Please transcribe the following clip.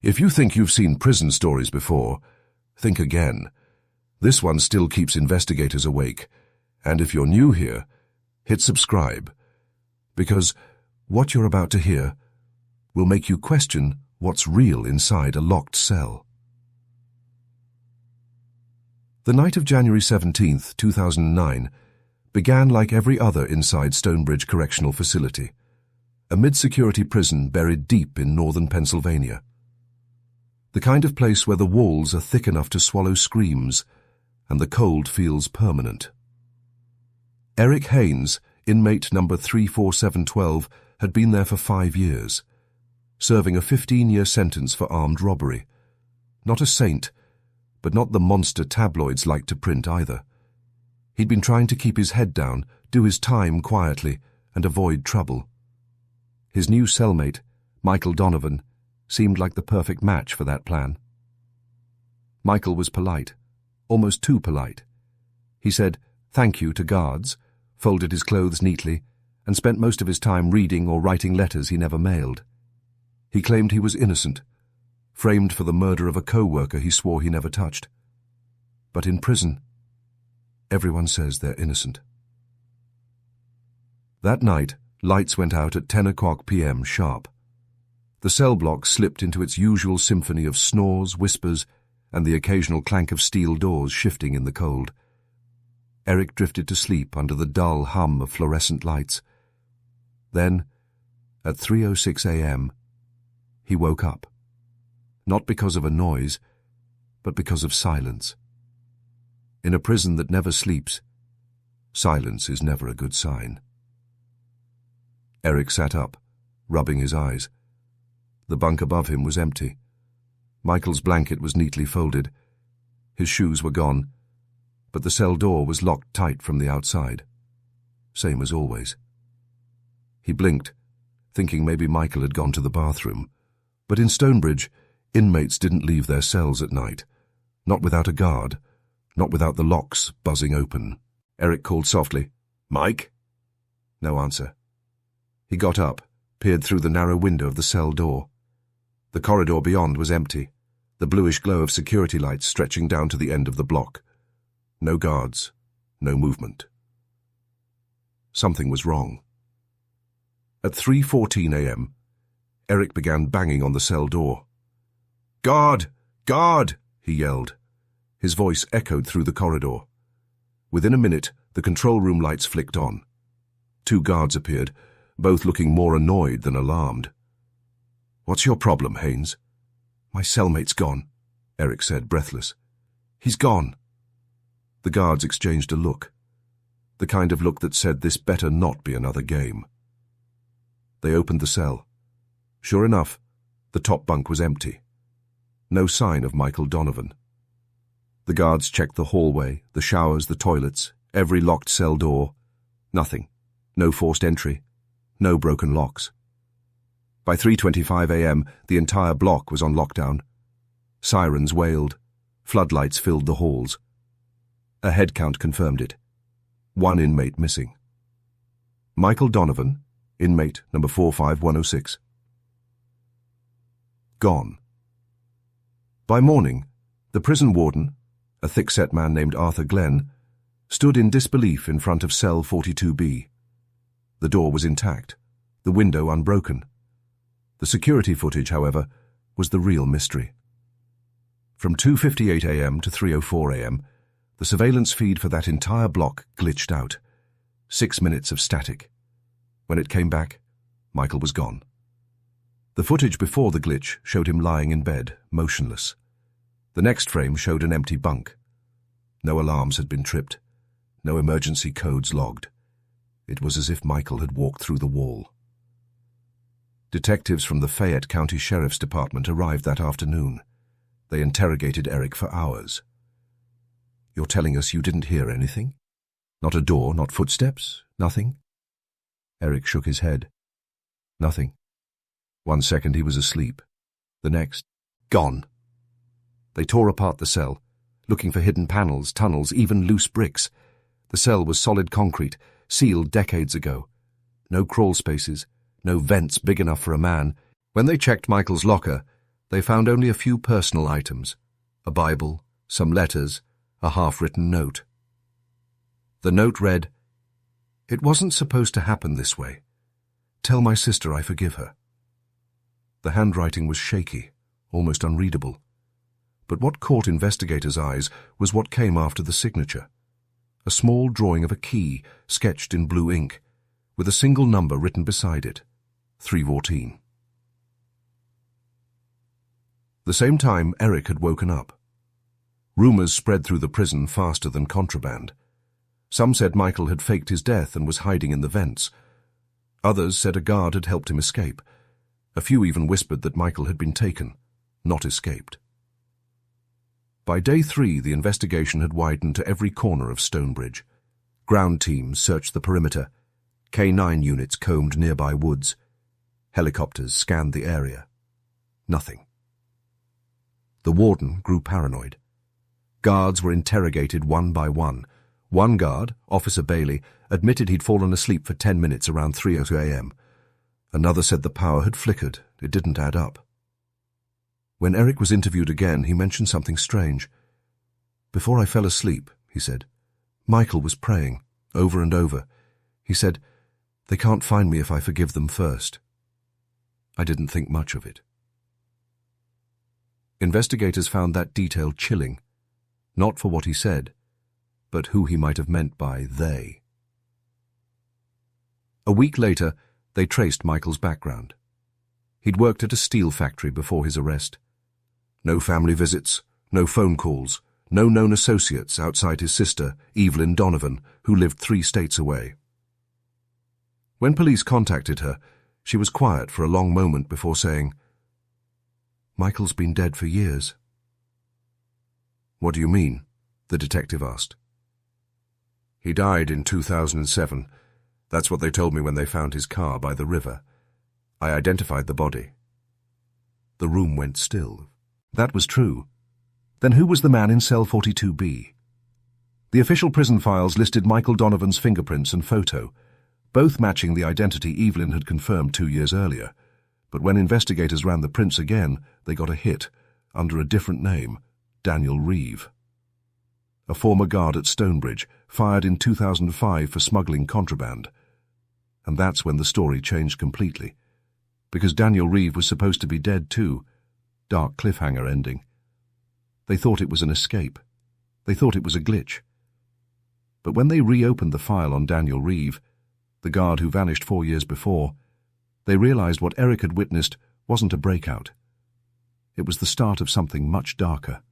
If you think you've seen prison stories before, think again. This one still keeps investigators awake. And if you're new here, hit subscribe. Because what you're about to hear will make you question what's real inside a locked cell. The night of January 17th, 2009, began like every other inside Stonebridge Correctional Facility, a mid-security prison buried deep in northern Pennsylvania. The kind of place where the walls are thick enough to swallow screams and the cold feels permanent. Eric Haynes, inmate number 34712, had been there for 5 years, serving a 15-year sentence for armed robbery. Not a saint, but not the monster tabloids like to print either. He'd been trying to keep his head down, do his time quietly, and avoid trouble. His new cellmate, Michael Donovan, seemed like the perfect match for that plan. Michael was polite, almost too polite. He said thank you to guards, folded his clothes neatly, and spent most of his time reading or writing letters he never mailed. He claimed he was innocent, framed for the murder of a co-worker he swore he never touched. But in prison, everyone says they're innocent. That night, lights went out at 10 p.m. sharp. The cell block slipped into its usual symphony of snores, whispers, and the occasional clank of steel doors shifting in the cold. Eric drifted to sleep under the dull hum of fluorescent lights. Then, at 3:06 a.m., he woke up. Not because of a noise, but because of silence. In a prison that never sleeps, silence is never a good sign. Eric sat up, rubbing his eyes. The bunk above him was empty. Michael's blanket was neatly folded. His shoes were gone, but the cell door was locked tight from the outside. Same as always. He blinked, thinking maybe Michael had gone to the bathroom. But in Stonebridge, inmates didn't leave their cells at night. Not without a guard, not without the locks buzzing open. Eric called softly, "Mike?" No answer. He got up, peered through the narrow window of the cell door. The corridor beyond was empty, the bluish glow of security lights stretching down to the end of the block. No guards, no movement. Something was wrong. At 3:14 a.m., Eric began banging on the cell door. "Guard! Guard!" he yelled. His voice echoed through the corridor. Within a minute, the control room lights flicked on. 2 guards appeared, both looking more annoyed than alarmed. "What's your problem, Haynes?" "My cellmate's gone," Eric said, breathless. "He's gone." The guards exchanged a look, the kind of look that said this better not be another game. They opened the cell. Sure enough, the top bunk was empty. No sign of Michael Donovan. The guards checked the hallway, the showers, the toilets, every locked cell door. Nothing. No forced entry. No broken locks. By 3:25 a.m., the entire block was on lockdown. Sirens wailed. Floodlights filled the halls. A head count confirmed it. 1 inmate missing. Michael Donovan, inmate number 45106. Gone. By morning, the prison warden, a thick-set man named Arthur Glenn, stood in disbelief in front of cell 42B. The door was intact, the window unbroken. The security footage, however, was the real mystery. From 2:58 a.m. to 3:04 a.m., the surveillance feed for that entire block glitched out. 6 minutes of static. When it came back, Michael was gone. The footage before the glitch showed him lying in bed, motionless. The next frame showed an empty bunk. No alarms had been tripped, no emergency codes logged. It was as if Michael had walked through the wall. Detectives from the Fayette County Sheriff's Department arrived that afternoon. They interrogated Eric for hours. "You're telling us you didn't hear anything? Not a door, not footsteps, nothing?" Eric shook his head. Nothing. 1 second he was asleep. The next, gone. They tore apart the cell, looking for hidden panels, tunnels, even loose bricks. The cell was solid concrete, sealed decades ago. No crawl spaces, no vents big enough for a man. When they checked Michael's locker, They found only a few personal items, a Bible, some letters, a half-written note. The note read, "It wasn't supposed to happen this way. Tell my sister I forgive her." The handwriting was shaky, almost unreadable. But what caught investigators' eyes was what came after the signature. A small drawing of a key sketched in blue ink, with a single number written beside it, 314. The same time, Eric had woken up. Rumors spread through the prison faster than contraband. Some said Michael had faked his death and was hiding in the vents. Others said a guard had helped him escape. A few even whispered that Michael had been taken, not escaped. By day 3, the investigation had widened to every corner of Stonebridge. Ground teams searched the perimeter. K9 units combed nearby woods. Helicopters scanned the area. Nothing. The warden grew paranoid. Guards were interrogated one by one. One guard, Officer Bailey, admitted he'd fallen asleep for 10 minutes around 3:02 a.m. Another said the power had flickered. It didn't add up. When Eric was interviewed again, he mentioned something strange. "Before I fell asleep," he said, "Michael was praying, over and over. He said, 'They can't find me if I forgive them first.' I didn't think much of it." Investigators found that detail chilling, not for what he said, but who he might have meant by they. A week later, they traced Michael's background. He'd worked at a steel factory before his arrest. No family visits, no phone calls, no known associates outside his sister, Evelyn Donovan, who lived 3 states away. When police contacted her, she was quiet for a long moment before saying, "Michael's been dead for years." "What do you mean?" the detective asked. "He died in 2007. That's what they told me when they found his car by the river. I identified the body." The room went still. That was true. Then who was the man in cell 42B? The official prison files listed Michael Donovan's fingerprints and photo, both matching the identity Evelyn had confirmed 2 years earlier. But when investigators ran the prints again, they got a hit, under a different name, Daniel Reeve. A former guard at Stonebridge, fired in 2005 for smuggling contraband. And that's when the story changed completely. Because Daniel Reeve was supposed to be dead too. Dark cliffhanger ending. They thought it was an escape. They thought it was a glitch. But when they reopened the file on Daniel Reeve, the guard who vanished 4 years before, they realized what Eric had witnessed wasn't a breakout. It was the start of something much darker.